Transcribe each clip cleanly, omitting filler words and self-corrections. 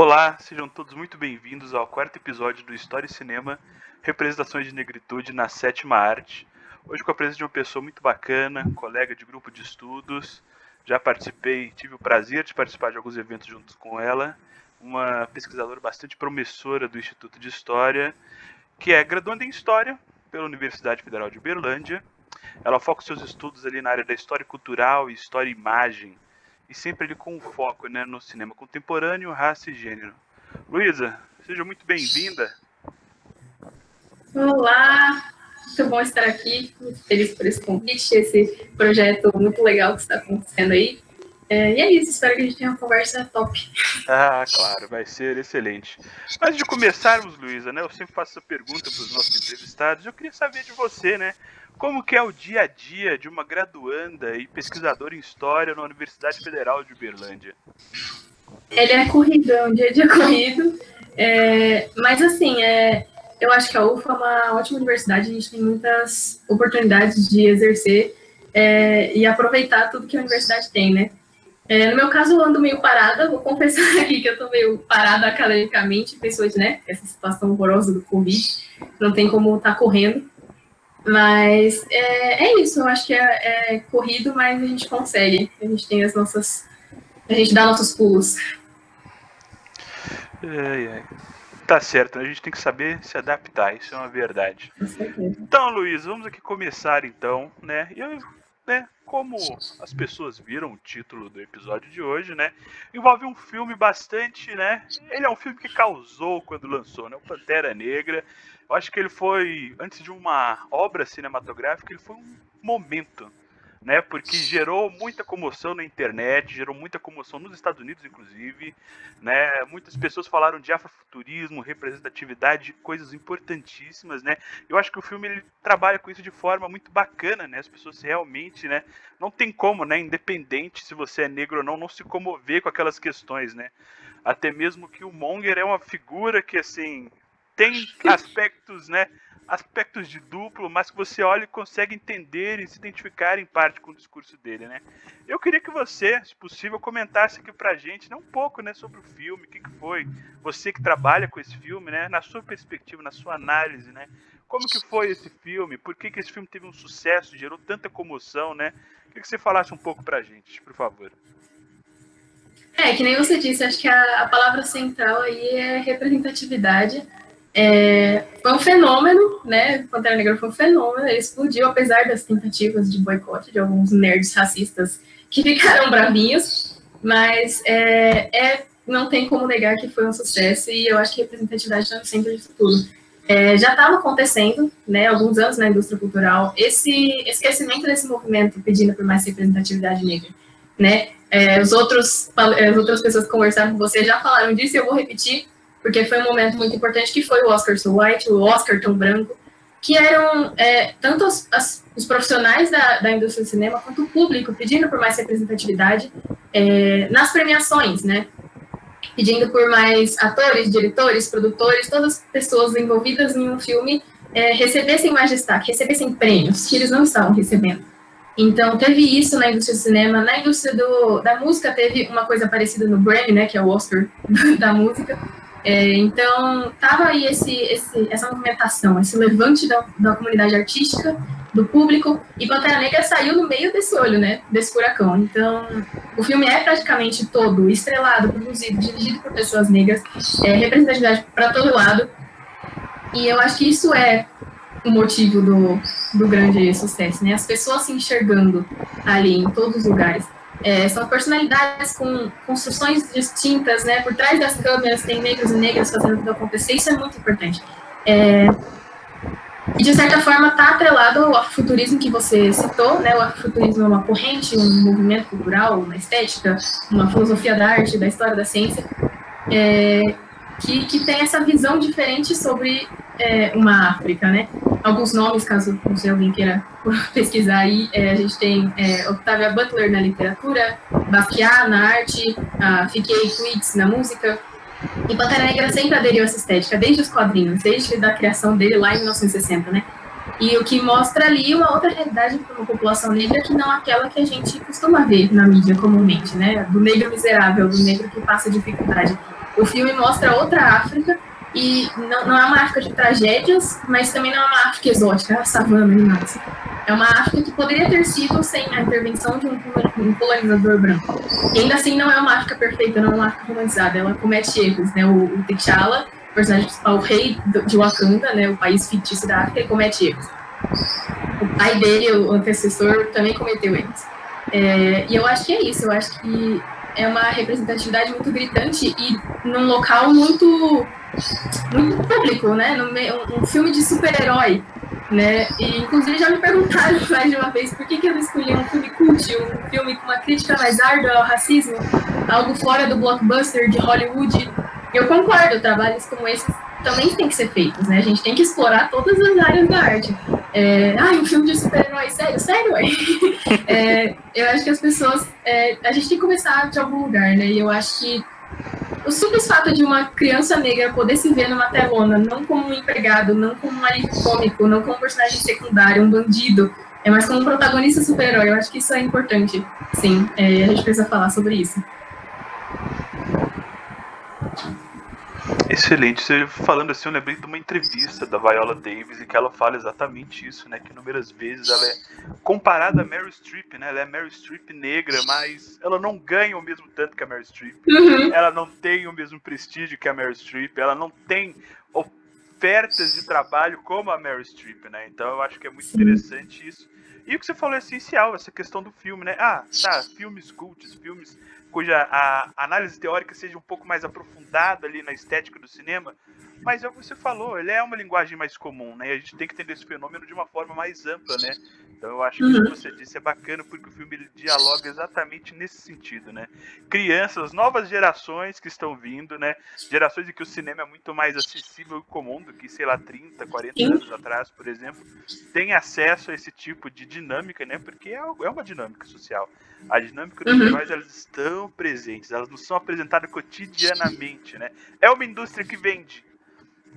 Olá, sejam todos muito bem-vindos ao quarto episódio do História e Cinema, Representações de Negritude na Sétima Arte. Hoje com a presença de uma pessoa muito bacana, colega de grupo de estudos, já participei, tive o prazer de participar de alguns eventos juntos com ela, uma pesquisadora bastante promissora do Instituto de História, que é graduanda em História pela Universidade Federal de Uberlândia. Ela foca os seus estudos ali na área da História Cultural e História e Imagem, e sempre ali com foco, né, no cinema contemporâneo, raça e gênero. Luísa, seja muito bem-vinda. Olá, muito bom estar aqui, muito feliz por esse convite, esse projeto muito legal que está acontecendo aí. E é isso, espero que a gente tenha uma conversa top. Ah, claro, vai ser excelente. Antes de começarmos, Luísa, né, eu sempre faço essa pergunta para os nossos entrevistados, eu queria saber de você, né, como que é o dia a dia de uma graduanda e pesquisadora em História na Universidade Federal de Uberlândia? Ele é corrido, é um dia a dia corrido, mas assim, eu acho que a UFA é uma ótima universidade, a gente tem muitas oportunidades de exercer e aproveitar tudo que a universidade tem, né? No meu caso, eu ando meio parada, vou confessar aqui que eu tô meio parada academicamente, pessoas, né, essa situação horrorosa do Covid, não tem como estar correndo, mas é isso, eu acho que é corrido, mas a gente consegue, a gente tem a gente dá nossos pulos. Tá certo, a gente tem que saber se adaptar, isso é uma verdade. Então, Luiz, vamos aqui começar então, né? Como as pessoas viram o título do episódio de hoje, né? Envolve um filme bastante, né? Ele é um filme que causou quando lançou, né? O Pantera Negra. Eu acho que ele foi, antes de uma obra cinematográfica, ele foi um momento, né? Porque gerou muita comoção na internet, gerou muita comoção nos Estados Unidos, inclusive, né? Muitas pessoas falaram de afrofuturismo, representatividade, coisas importantíssimas, né? Eu acho que o filme ele trabalha com isso de forma muito bacana, né? As pessoas realmente, né? Não tem como, né? Independente se você é negro ou não, não se comover com aquelas questões, né? Até mesmo que o Monger é uma figura que, assim, tem aspectos, né? Aspectos de duplo, mas que você olha e consegue entender e se identificar em parte com o discurso dele, né? Eu queria que você, se possível, comentasse aqui pra gente, né, um pouco, né, sobre o filme, o que foi, você que trabalha com esse filme, né, na sua perspectiva, na sua análise, né? Como que foi esse filme? Por que esse filme teve um sucesso, gerou tanta comoção, né? Queria que você falasse um pouco pra gente, por favor. Que nem você disse, acho que a palavra central aí é representatividade. Foi um fenômeno, né? Pantera Negra foi um fenômeno, ele explodiu, apesar das tentativas de boicote de alguns nerds racistas que ficaram bravinhos, mas não tem como negar que foi um sucesso, e eu acho que representatividade está no centro disso tudo. Já estava acontecendo, né, há alguns anos na indústria cultural, esse esquecimento desse movimento pedindo por mais representatividade negra, né? As outras pessoas que conversaram com você já falaram disso, e eu vou repetir, porque foi um momento muito importante, que foi o Oscar So White, o Oscar Tão Branco, que eram tanto os profissionais da indústria do cinema, quanto o público, pedindo por mais representatividade nas premiações, né? Pedindo por mais atores, diretores, produtores, todas as pessoas envolvidas em um filme recebessem mais destaque, recebessem prêmios, que eles não estavam recebendo. Então, teve isso na indústria do cinema. Na indústria da música, teve uma coisa parecida no Grammy, né, que é o Oscar da música. Então, estava aí essa movimentação, esse levante da comunidade artística, do público, e Pantera Negra saiu no meio desse olho, né, desse furacão. Então, o filme é praticamente todo estrelado, produzido, dirigido por pessoas negras, representatividade para todo lado, e eu acho que isso é o motivo do grande sucesso, né, as pessoas se enxergando ali em todos os lugares. São personalidades com construções distintas, né? Por trás das câmeras tem negros e negras fazendo tudo acontecer, isso é muito importante. E, de certa forma, está atrelado ao afrofuturismo que você citou, né? O afrofuturismo é uma corrente, um movimento cultural, uma estética, uma filosofia da arte, da história da ciência, que tem essa visão diferente sobre uma África, né? Alguns nomes, caso não sei, alguém queira pesquisar aí, a gente tem Octavia Butler na literatura, Basquiat na arte, Fiquei Tweets na música, e Pantera Negra sempre aderiu a essa estética, desde os quadrinhos, desde a criação dele lá em 1960, né? E o que mostra ali uma outra realidade para uma população negra que não aquela que a gente costuma ver na mídia comumente, né? Do negro miserável, do negro que passa dificuldade. O filme mostra outra África, e não é uma África de tragédias, mas também não é uma África exótica, a savana animais. É uma África que poderia ter sido sem a intervenção de um colonizador branco. E ainda assim não é uma África perfeita, não é uma África romantizada, ela comete erros, né? O T'Challa, o personagem principal, o rei de Wakanda, né, o país fictício da África, ele comete erros. O pai dele, o antecessor, também cometeu erros. E eu acho que é isso, eu acho que é uma representatividade muito gritante e num local muito público, né? Um filme de super-herói, né? E inclusive já me perguntaram mais de uma vez por que eu não escolhi um filme cult, um filme com uma crítica mais árdua ao racismo, algo fora do blockbuster de Hollywood. Eu concordo, trabalhos como esses também têm que ser feitos, né? A gente tem que explorar todas as áreas da arte. Um filme de super-herói, sério, ué? Eu acho que as pessoas... a gente tem que começar de algum lugar, né? E eu acho que o simples fato de uma criança negra poder se ver numa telona, não como um empregado, não como um alívio cômico, não como um personagem secundário, um bandido, mas como um protagonista super-herói, eu acho que isso é importante. Sim, a gente precisa falar sobre isso. Excelente. Você falando assim, eu lembrei de uma entrevista da Viola Davis em que ela fala exatamente isso, né? Que inúmeras vezes ela é comparada a Meryl Streep, né? Ela é Meryl Streep negra, mas ela não ganha o mesmo tanto que a Meryl Streep. Uhum. Ela não tem o mesmo prestígio que a Meryl Streep. Ela não tem ofertas de trabalho como a Meryl Streep, né? Então eu acho que é muito interessante isso. E o que você falou é essencial, essa questão do filme, né? Filmes cults, filmes cuja a análise teórica seja um pouco mais aprofundada ali na estética do cinema, mas é o que você falou, ele é uma linguagem mais comum, né? E a gente tem que entender esse fenômeno de uma forma mais ampla, né? Então eu acho que isso que você disse é bacana, porque o filme ele dialoga exatamente nesse sentido, né? Crianças, novas gerações que estão vindo, né? Gerações em que o cinema é muito mais acessível e comum do que, sei lá, 30, 40 anos atrás, por exemplo, tem acesso a esse tipo de dinâmica, né? Porque é uma dinâmica social. A dinâmica dos heróis, elas estão presentes, elas não são apresentadas cotidianamente, né? É uma indústria que vende.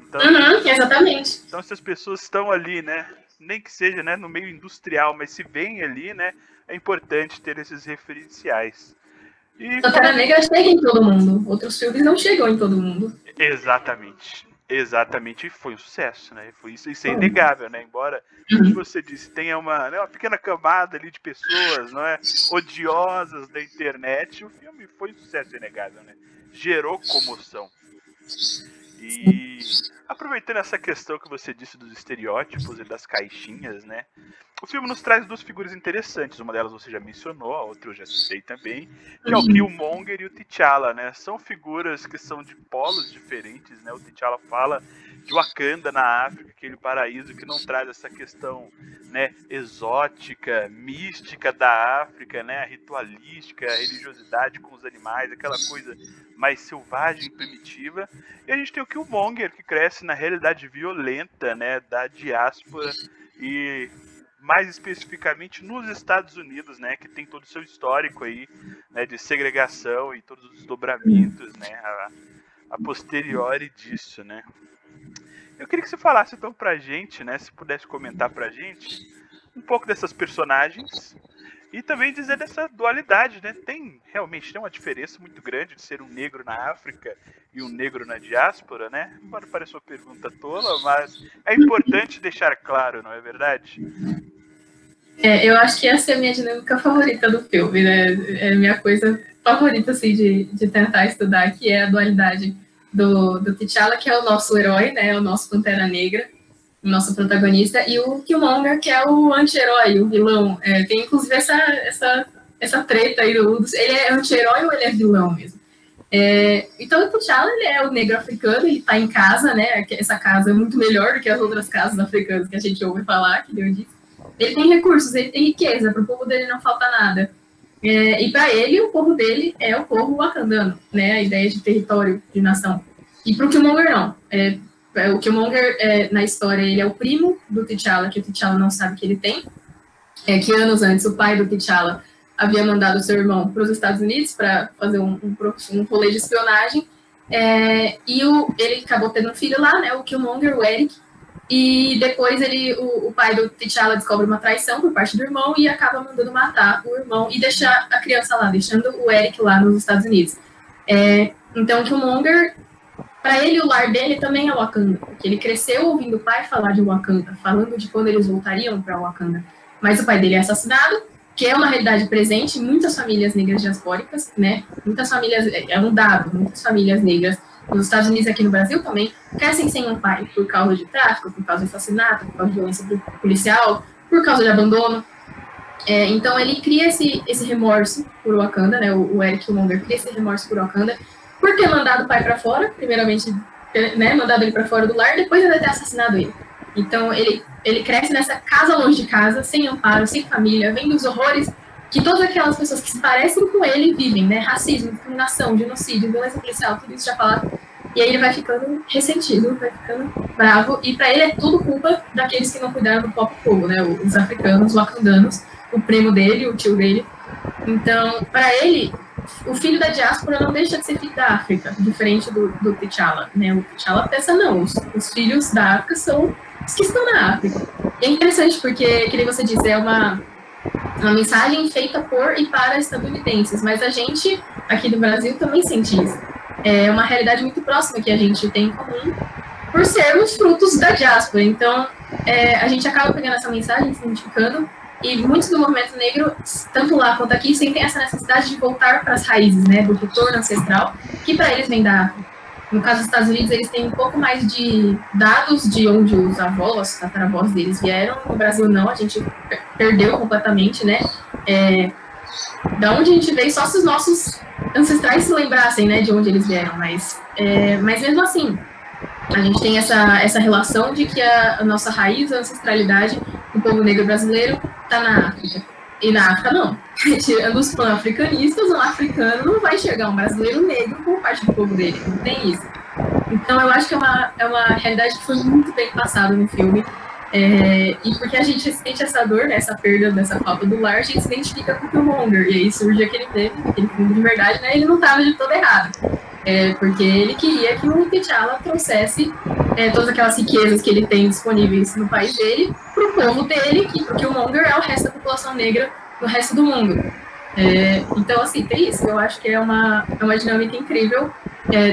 Então, exatamente. Então, se as pessoas estão ali, né? Nem que seja, né, no meio industrial, mas se vem ali, né? É importante ter esses referenciais. Pantera Negra chega em todo mundo. Outros filmes não chegam em todo mundo. Exatamente. E foi um sucesso, né? Isso é inegável, né? Embora, como você disse, tenha uma pequena camada ali de pessoas, não é? Odiosas da internet, o filme foi um sucesso inegável, né? Gerou comoção. E aproveitando essa questão que você disse dos estereótipos e das caixinhas, né? O filme nos traz duas figuras interessantes. Uma delas você já mencionou, a outra eu já citei também, que é o Killmonger e o T'Challa, né? São figuras que são de polos diferentes, né? O T'Challa fala de Wakanda na África, aquele paraíso que não traz essa questão, né, exótica, mística da África, né? A ritualística, a religiosidade com os animais, aquela coisa mais selvagem e primitiva. E a gente tem o Killmonger, que cresce na realidade violenta, né, da diáspora e mais especificamente nos Estados Unidos, né, que tem todo o seu histórico aí, né, de segregação e todos os desdobramentos, né, a posteriori disso, né. Eu queria que você falasse então pra gente, né, se pudesse comentar pra gente um pouco dessas personagens e também dizer dessa dualidade, né, realmente tem uma diferença muito grande de ser um negro na África e um negro na diáspora, né, embora pareça uma pergunta tola, mas é importante deixar claro, não é verdade? Eu acho que essa é a minha dinâmica favorita do filme, né? É a minha coisa favorita, assim, de tentar estudar, que é a dualidade do T'Challa, que é o nosso herói, né? O nosso Pantera Negra, o nosso protagonista, e o Killmonger, que é o anti-herói, o vilão. Tem, inclusive, essa treta aí ele é anti-herói ou ele é vilão mesmo? Então, o T'Challa, ele é o negro africano, ele tá em casa, né? Essa casa é muito melhor do que as outras casas africanas que a gente ouve falar, que eu disse. Ele tem recursos, ele tem riqueza, para o povo dele não falta nada. E para ele, o povo dele é o povo wakandano, né? A ideia de território, de nação. E para o Killmonger, não. O Killmonger, na história, ele é o primo do T'Challa, que o T'Challa não sabe que ele tem. Que anos antes, o pai do T'Challa havia mandado o seu irmão para os Estados Unidos para fazer um rolê de espionagem. E ele acabou tendo um filho lá, né? O Killmonger, o Eric. E depois o pai do T'Challa descobre uma traição por parte do irmão e acaba mandando matar o irmão e deixar a criança lá, deixando o Eric lá nos Estados Unidos. Então, o Killmonger, para ele, o lar dele também é Wakanda, porque ele cresceu ouvindo o pai falar de Wakanda, falando de quando eles voltariam para Wakanda. Mas o pai dele é assassinado, que é uma realidade presente em muitas famílias negras diaspóricas, né? Muitas famílias, é um dado, muitas famílias negras nos Estados Unidos e aqui no Brasil também crescem sem um pai por causa de tráfico, por causa de assassinato, por causa de violência policial, por causa de abandono. Então ele cria esse remorso por Wakanda, né? O Eric Killmonger cria esse remorso por Wakanda, por ter mandado o pai para fora, primeiramente, né, mandado ele para fora do lar, depois de ter assassinado ele. Então ele cresce nessa casa longe de casa, sem amparo, sem família, vendo os horrores que todas aquelas pessoas que se parecem com ele vivem, né? Racismo, discriminação, genocídio, violência policial, tudo isso já falado. E aí ele vai ficando ressentido, vai ficando bravo, e para ele é tudo culpa daqueles que não cuidaram do próprio povo, né? Os africanos, os wakandanos, o primo dele, o tio dele. Então, para ele, o filho da diáspora não deixa de ser filho da África, diferente do T'Challa, né? O T'Challa pensa, não, os filhos da África são os que estão na África. E é interessante porque, que nem você disse, é uma mensagem feita por e para estadunidenses, mas a gente, aqui do Brasil, também sente isso. É uma realidade muito próxima que a gente tem em comum, por sermos frutos da diáspora. Então, a gente acaba pegando essa mensagem, se identificando, e muitos do movimento negro, tanto lá quanto aqui, sentem essa necessidade de voltar para as raízes, né, do retorno ancestral, que para eles vem da África. No caso dos Estados Unidos, eles têm um pouco mais de dados de onde os avós, tataravós deles vieram. No Brasil, não, a gente perdeu completamente, né? Da onde a gente veio, só se os nossos ancestrais se lembrassem, né, de onde eles vieram. Mas mesmo assim, a gente tem essa relação de que a nossa raiz, a ancestralidade do povo negro brasileiro está na África. E na África, não. Tirando os pan-africanistas, um africano não vai enxergar um brasileiro negro como parte do povo dele. Não tem isso. Então, eu acho que é uma realidade que foi muito bem passada no filme. E porque a gente sente essa dor, né, essa perda dessa falta do lar, a gente se identifica com o Killmonger. E aí surge aquele fundo de verdade, né? Ele não estava de todo errado. Porque ele queria que o T'Challa trouxesse todas aquelas riquezas que ele tem disponíveis no país dele para o povo dele, que o Killmonger é o resto da população negra no resto do mundo. Então, assim, tem isso. Eu acho que é uma dinâmica incrível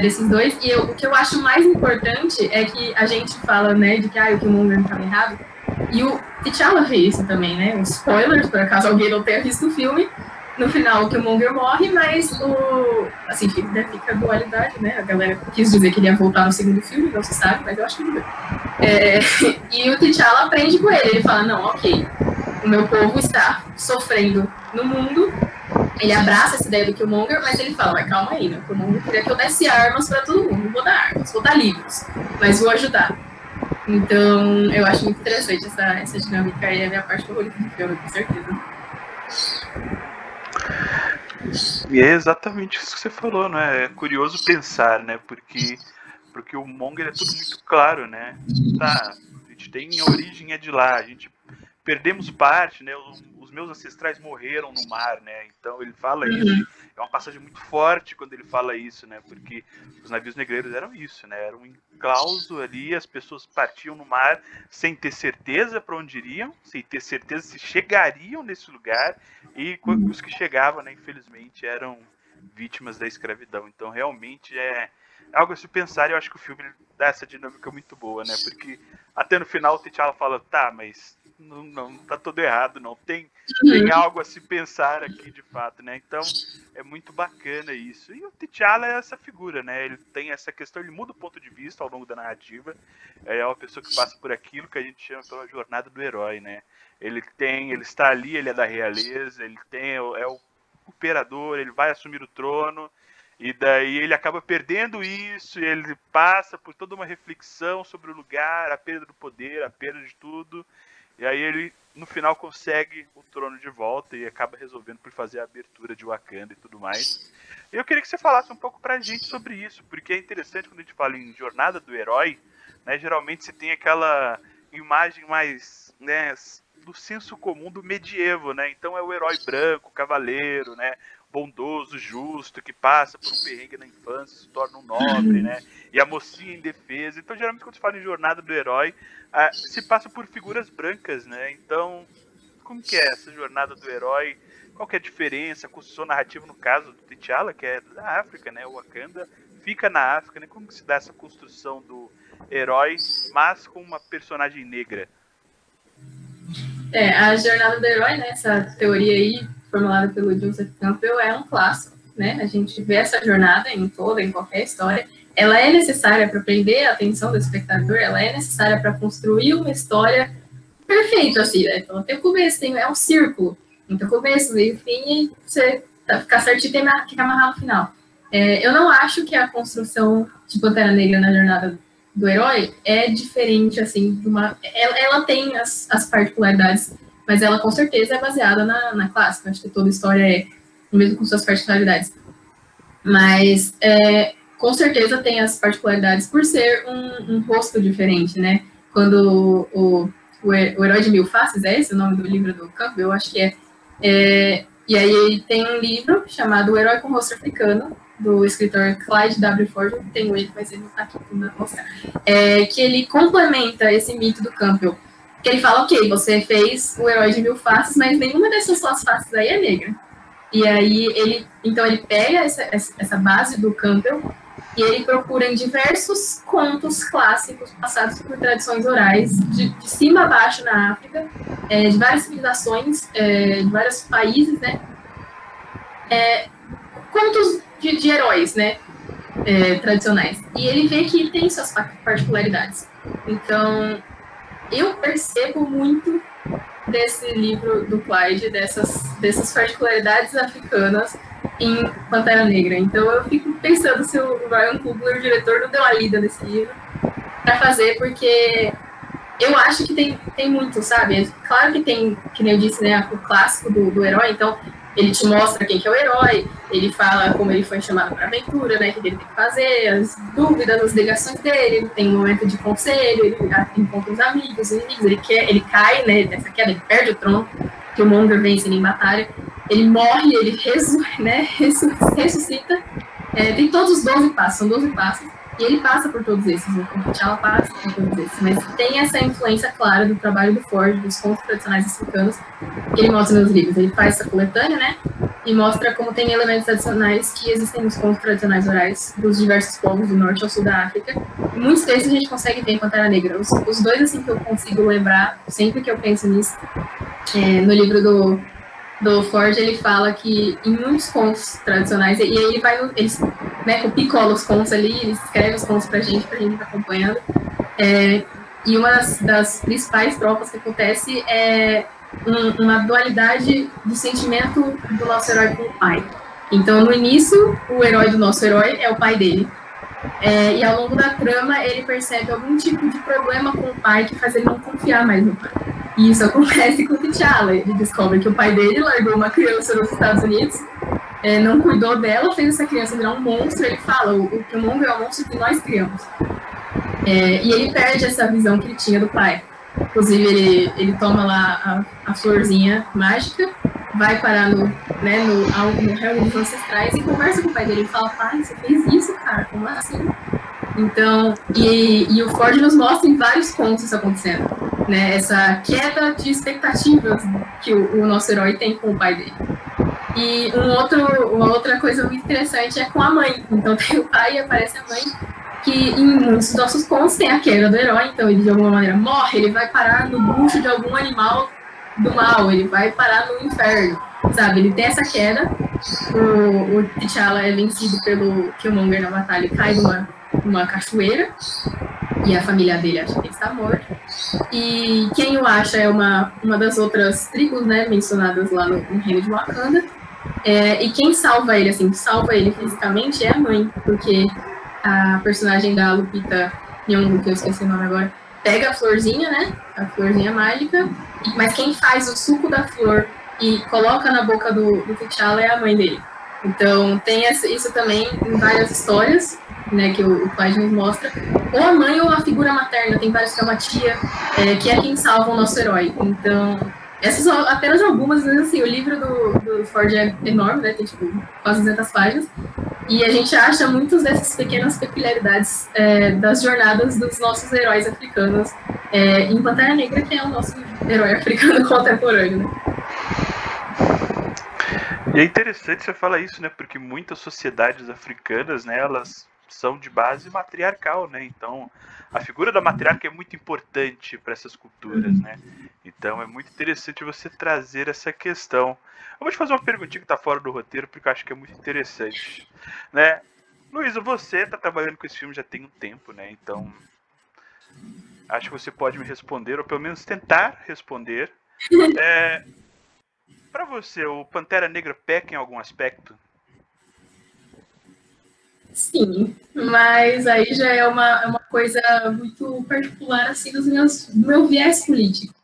desses dois. E o que eu acho mais importante é que a gente fala, né, de que o Killmonger não estava errado. E o T'Challa fez isso também, né? Um spoiler, por acaso alguém não tenha visto o filme. No final, o Killmonger morre, mas assim, fica a dualidade, né? A galera quis dizer que ele ia voltar no segundo filme, não se sabe, mas eu acho que não deu. E o T'Challa aprende com ele. Ele fala, não, ok, o meu povo está sofrendo no mundo. Ele abraça essa ideia do Killmonger, mas ele fala, mas calma aí, né? O Killmonger queria que eu desse armas para todo mundo. Não vou dar armas, vou dar livros, mas vou ajudar. Então, eu acho muito interessante essa dinâmica aí, é a minha parte favorita do filme, com certeza. E é exatamente isso que você falou, né? É curioso pensar, né? Porque o Monger é tudo muito claro, né? Tá, a gente tem a origem é de lá, a gente perdemos parte, né? Os meus ancestrais morreram no mar, né? Então ele fala isso. É uma passagem muito forte quando ele fala isso, né? Porque os navios negreiros eram isso, né? Era um enclauso ali, as pessoas partiam no mar sem ter certeza para onde iriam, sem ter certeza se chegariam nesse lugar, e os que chegavam, né, infelizmente, eram vítimas da escravidão. Então realmente é algo a se pensar, e eu acho que o filme dá essa dinâmica muito boa, né? Porque até no final o T'Challa fala, tá, mas não tá tudo errado, não. Tem algo a se pensar aqui de fato, né? Então é muito bacana isso. E o T'Challa é essa figura, né? Ele tem essa questão, ele muda o ponto de vista ao longo da narrativa. É uma pessoa que passa por aquilo que a gente chama pela jornada do herói, né? Ele está ali, ele é da realeza, ele é o imperador, ele vai assumir o trono. E daí ele acaba perdendo isso, e ele passa por toda uma reflexão sobre o lugar, a perda do poder, a perda de tudo. E aí ele, no final, consegue o trono de volta e acaba resolvendo por fazer a abertura de Wakanda e tudo mais. E eu queria que você falasse um pouco pra gente sobre isso, porque é interessante quando a gente fala em jornada do herói, né, geralmente você tem aquela imagem mais, né, do senso comum do medievo, né? Então é o herói branco, cavaleiro, né? Bondoso, justo, que passa por um perrengue na infância, se torna um nobre, né? E a mocinha indefesa. Então, geralmente, quando se fala em jornada do herói, se passa por figuras brancas, né? Então, como que é essa jornada do herói? Qual que é a diferença? A construção narrativa, no caso do T'Challa, que é da África, né? O Wakanda, fica na África, né? Como que se dá essa construção do herói, mas com uma personagem negra? A jornada do herói, né, essa teoria aí, formulada pelo Joseph Campbell, é um clássico, né? A gente vê essa jornada em qualquer história. Ela é necessária para prender a atenção do espectador, ela é necessária para construir uma história perfeita, assim, né? Então, até o começo é um círculo. Então, começo, meio, fim, e você ficar certinho e tem que amarrar no final. Eu não acho que a construção de Pantera Negra na jornada do herói é diferente, assim, de uma... Ela tem as particularidades, mas ela, com certeza, é baseada na clássica. Acho que toda história é, mesmo com suas particularidades. Mas, com certeza, tem as particularidades por ser um rosto diferente, né? Quando o Herói de Mil Faces, é esse o nome do livro do Campbell? Eu acho que é. E aí tem um livro chamado O Herói com Rosto Africano, do escritor Clyde W. Ford, eu tenho ele, mas ele não está aqui para mostrar, que ele complementa esse mito do Campbell, que ele fala, ok, você fez o Herói de Mil Faces, mas nenhuma dessas suas faces aí é negra. E aí ele pega essa base do Campbell e ele procura em diversos contos clássicos passados por tradições orais, de cima a baixo na África, de várias civilizações, de vários países, né? Contos de heróis, né? Tradicionais. E ele vê que tem suas particularidades. Então, eu percebo muito desse livro do Clyde, dessas particularidades africanas em Pantera Negra. Então eu fico pensando se o Ryan Coogler, o diretor, não deu uma lida nesse livro para fazer, porque eu acho que tem muito, sabe? Claro que tem, que nem eu disse, né, o clássico do herói, então ele te mostra quem que é o herói, ele fala como ele foi chamado para a aventura, né, o que ele tem que fazer, as dúvidas, as negações dele, ele tem um momento de conselho, ele encontra os amigos, os inimigos, ele cai, né, dessa queda, ele perde o trono, que o Monger vence em batalha, ele morre, ele ressuscita, tem todos os 12 passos, são 12 passos, e ele passa por todos esses, o T'Challa passa por todos esses, mas tem essa influência clara do trabalho do Ford, dos contos tradicionais africanos, que ele mostra nos livros. Ele faz essa coletânea, né, e mostra como tem elementos tradicionais que existem nos contos tradicionais orais dos diversos povos do norte ao sul da África. E muitos desses a gente consegue ver em Pantera Negra. Os dois, assim, que eu consigo lembrar, sempre que eu penso nisso, no livro do Ford, ele fala que em muitos contos tradicionais, e aí ele vai, né, picola os contos ali, ele escreve os contos pra gente ir acompanhando, e uma das principais trocas que acontece é uma dualidade do sentimento do nosso herói com o pai. Então, no início, o herói do nosso herói é o pai dele, e ao longo da trama ele percebe algum tipo de problema com o pai que faz ele não confiar mais no pai. E isso acontece com o T'Challa. Ele descobre que o pai dele largou uma criança nos Estados Unidos, não cuidou dela, fez essa criança virar um monstro. Ele fala, o Killmonger é o monstro que nós criamos. E ele perde essa visão que ele tinha do pai. Inclusive, ele toma lá a florzinha mágica, vai parar no reino dos ancestrais e conversa com o pai dele. Ele fala, pai, você fez isso, cara? Como assim? Então, e o Ford nos mostra em vários contos isso acontecendo, né? Essa queda de expectativas que o nosso herói tem com o pai dele. E uma outra coisa muito interessante é com a mãe. Então tem o pai e aparece a mãe, que em muitos dos nossos contos tem a queda do herói, então ele de alguma maneira morre, ele vai parar no bucho de algum animal do mal, ele vai parar no inferno, sabe? Ele tem essa queda, o T'Challa é vencido pelo Killmonger na batalha e cai numa cachoeira, e a família dele acha que ele está morto. E quem o acha é uma das outras tribos, né, mencionadas lá no reino de Wakanda. E quem salva ele fisicamente é a mãe, porque a personagem da Lupita Nyong'o, que eu esqueci o nome agora, pega a florzinha, né, a florzinha mágica, mas quem faz o suco da flor e coloca na boca do T'Challa é a mãe dele. Então tem isso também em várias histórias, né, que o Clyde nos mostra, ou a mãe ou a figura materna, tem vários que é uma tia, que é quem salva o nosso herói. Então, essas são apenas algumas, mas assim, o livro do Ford é enorme, né, tem tipo quase 200 páginas, e a gente acha muitas dessas pequenas peculiaridades das jornadas dos nossos heróis africanos em Pantera Negra, que é o nosso herói africano contemporâneo, né. E é interessante você falar isso, né? Porque muitas sociedades africanas, né, elas são de base matriarcal, né? Então, a figura da matriarca é muito importante para essas culturas, né? Então, é muito interessante você trazer essa questão. Eu vou te fazer uma perguntinha que está fora do roteiro, porque eu acho que é muito interessante, né? Luísa, você está trabalhando com esse filme já tem um tempo, né? Então, acho que você pode me responder, ou pelo menos tentar responder. Para você, o Pantera Negra peca em algum aspecto? Sim, mas aí já é uma coisa muito particular, assim, do meu viés político.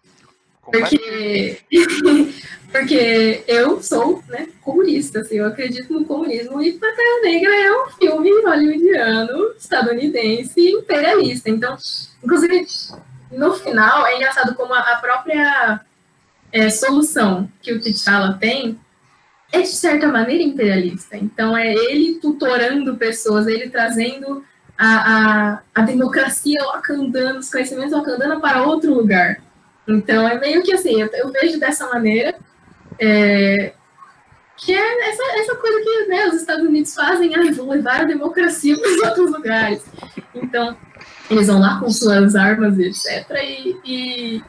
Porque eu sou, né, comunista, assim, eu acredito no comunismo, e Pantera Negra é um filme hollywoodiano, estadunidense, imperialista. Então, inclusive, no final, é engraçado como a própria solução que o T'Challa tem é, de certa maneira, imperialista. Então, é ele tutorando pessoas, ele trazendo a democracia wakandana, os conhecimentos wakandana para outro lugar. Então, é meio que assim, eu vejo dessa maneira, que é essa coisa que, né, os Estados Unidos fazem, vão levar a democracia para os outros lugares. Então, eles vão lá com suas armas, etc., e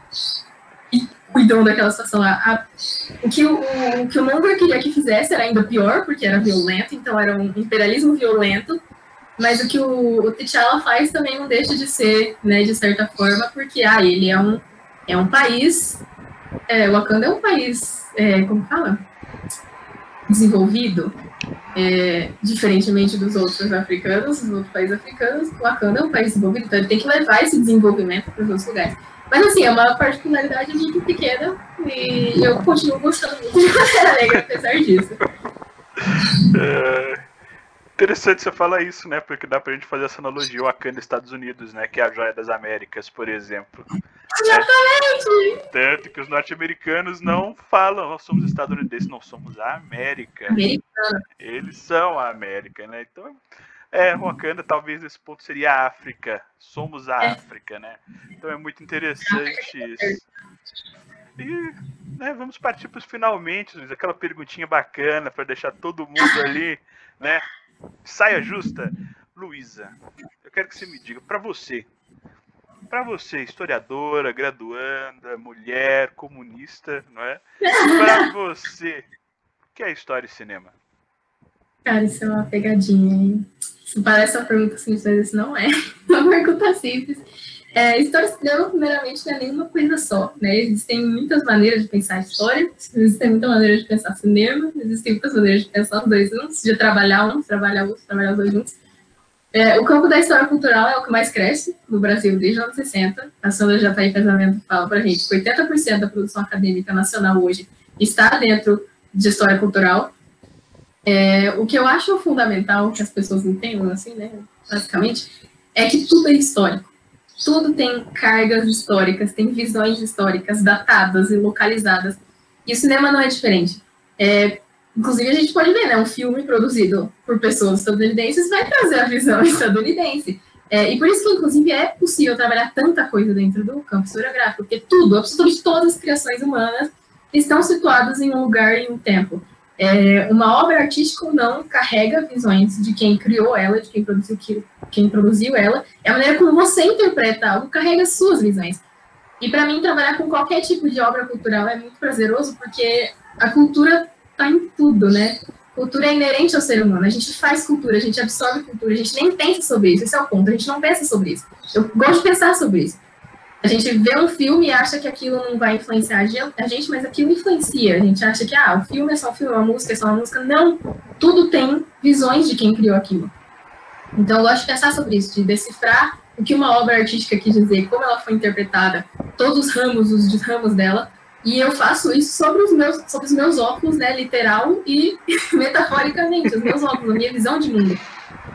cuidam daquela situação lá. O que o Munger queria que fizesse era ainda pior, porque era violento, então era um imperialismo violento, mas o que o T'Challa faz também não deixa de ser, né, de certa forma, porque ele é um país, Wakanda é um país, como fala? Desenvolvido, diferentemente dos outros africanos, dos outros países africanos, Wakanda é um país desenvolvido, então ele tem que levar esse desenvolvimento para os outros lugares. Mas, assim, é uma particularidade muito pequena e eu continuo gostando muito de Pantera Negra, apesar disso. Interessante você falar isso, né? Porque dá pra gente fazer essa analogia, Wakanda e Estados Unidos, né? Que é a joia das Américas, por exemplo. Exatamente! Tanto que os norte-americanos não falam, nós somos estadunidenses, não somos a América. Americana. Eles são a América, né? Então, Wakanda talvez esse ponto seria a África. Somos a África, né? Então é muito interessante isso. E, né, vamos partir para os finalmente, Luiz, aquela perguntinha bacana para deixar todo mundo ali, né? Saia justa. Luísa, eu quero que você me diga, para você, historiadora, graduanda, mulher, comunista, não é? Para você, o que é história e cinema? Cara, isso é uma pegadinha, hein? Isso parece uma pergunta simples, mas isso não é uma pergunta simples. História e cinema, primeiramente, não é nenhuma coisa só, né? Existem muitas maneiras de pensar história, existem muitas maneiras de pensar cinema, existem muitas maneiras de pensar os dois juntos, de trabalhar uns, trabalhar outros, trabalhar os dois juntos. O campo da história cultural é o que mais cresce no Brasil desde os anos 60. A Sandra já está em pensamento, fala pra gente que 80% da produção acadêmica nacional hoje está dentro de história cultural. O que eu acho fundamental que as pessoas entendam, assim, né, basicamente, é que tudo é histórico. Tudo tem cargas históricas, tem visões históricas datadas e localizadas. E o cinema não é diferente. Inclusive, a gente pode ver, né, um filme produzido por pessoas estadunidenses vai trazer a visão estadunidense. E por isso que, inclusive, é possível trabalhar tanta coisa dentro do campo historiográfico, porque tudo, absolutamente todas as criações humanas estão situadas em um lugar e em um tempo. Uma obra artística ou não carrega visões de quem criou ela, de quem produziu ela, e a maneira como você interpreta algo carrega suas visões. E para mim, trabalhar com qualquer tipo de obra cultural é muito prazeroso, porque a cultura está em tudo, né? Cultura é inerente ao ser humano, a gente faz cultura, a gente absorve cultura, a gente nem pensa sobre isso, esse é o ponto, a gente não pensa sobre isso. Eu gosto de pensar sobre isso. A gente vê um filme e acha que aquilo não vai influenciar a gente, mas aquilo influencia. A gente acha que o filme é só um filme, a música é só uma música. Não, tudo tem visões de quem criou aquilo. Então eu gosto de pensar sobre isso, de decifrar o que uma obra artística quis dizer, como ela foi interpretada, todos os ramos dela, e eu faço isso sobre os meus óculos, né, literal e metaforicamente, os meus óculos, a minha visão de mundo.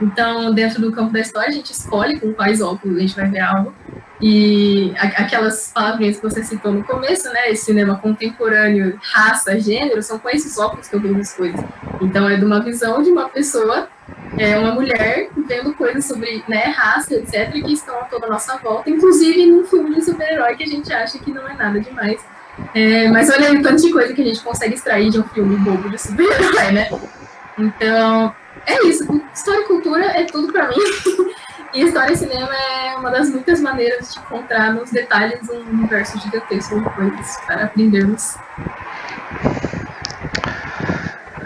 Então, dentro do campo da história, a gente escolhe com quais óculos a gente vai ver algo. E aquelas palavrinhas que você citou no começo, né, cinema contemporâneo, raça, gênero, são com esses óculos que eu vejo as coisas. Então, é de uma visão de uma pessoa, uma mulher, vendo coisas sobre, né, raça, etc., que estão a toda a nossa volta, inclusive num filme de super-herói que a gente acha que não é nada demais. Mas olha aí o tanto de coisa que a gente consegue extrair de um filme bobo de super-herói, né? Então, é isso. História e cultura é tudo para mim. E história e cinema é uma das muitas maneiras de encontrar nos detalhes um universo gigantesco de coisas para aprendermos.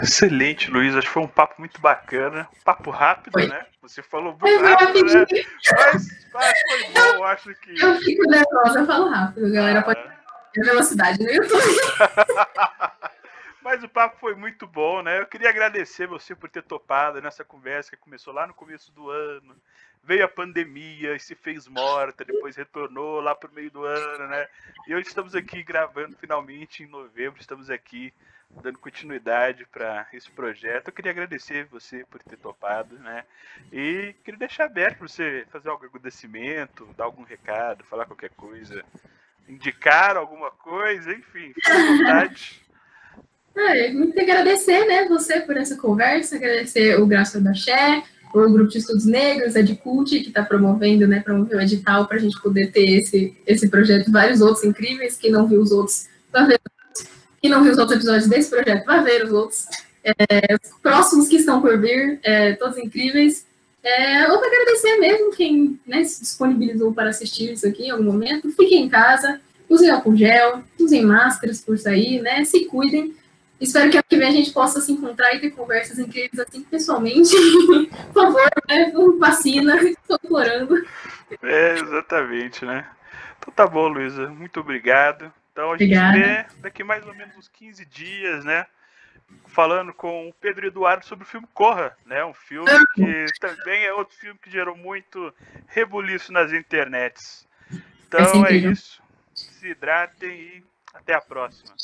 Excelente, Luiz. Acho que foi um papo muito bacana. Papo rápido, Foi. né? Você falou muito rápido, né? Mas foi bom, eu acho que. Eu fico nervosa, eu falo rápido, galera. Pode ter velocidade no YouTube. Mas o papo foi muito bom, né? Eu queria agradecer você por ter topado nessa conversa que começou lá no começo do ano. Veio a pandemia e se fez morta, depois retornou lá pro meio do ano, né? E hoje estamos aqui gravando finalmente em novembro, estamos aqui dando continuidade para esse projeto. Eu queria agradecer você por ter topado, né? E queria deixar aberto para você fazer algum agradecimento, dar algum recado, falar qualquer coisa, indicar alguma coisa, enfim, fique à vontade. Muito agradecer, né, você por essa conversa, agradecer o Graça da Xé, o Grupo de Estudos Negros, a Edcult, que está promovendo, né, promoveu o edital para a gente poder ter esse projeto, vários outros incríveis, quem não viu os outros, vai ver. Quem não viu os outros episódios desse projeto, vai ver os outros. Os próximos que estão por vir, todos incríveis. Eu vou agradecer mesmo quem, né, se disponibilizou para assistir isso aqui em algum momento. Fiquem em casa, usem álcool gel, usem máscaras por sair, né, se cuidem. Espero que ano que vem a gente possa se encontrar e ter conversas incríveis assim pessoalmente. Por favor, né? Vacina, estou implorando. Exatamente, né? Então tá bom, Luísa. Muito obrigado. Então a gente se vê daqui mais ou menos uns 15 dias, né? Falando com o Pedro Eduardo sobre o filme Corra, né? Um filme que também é outro filme que gerou muito rebuliço nas internets. Então é isso. Se hidratem e até a próxima.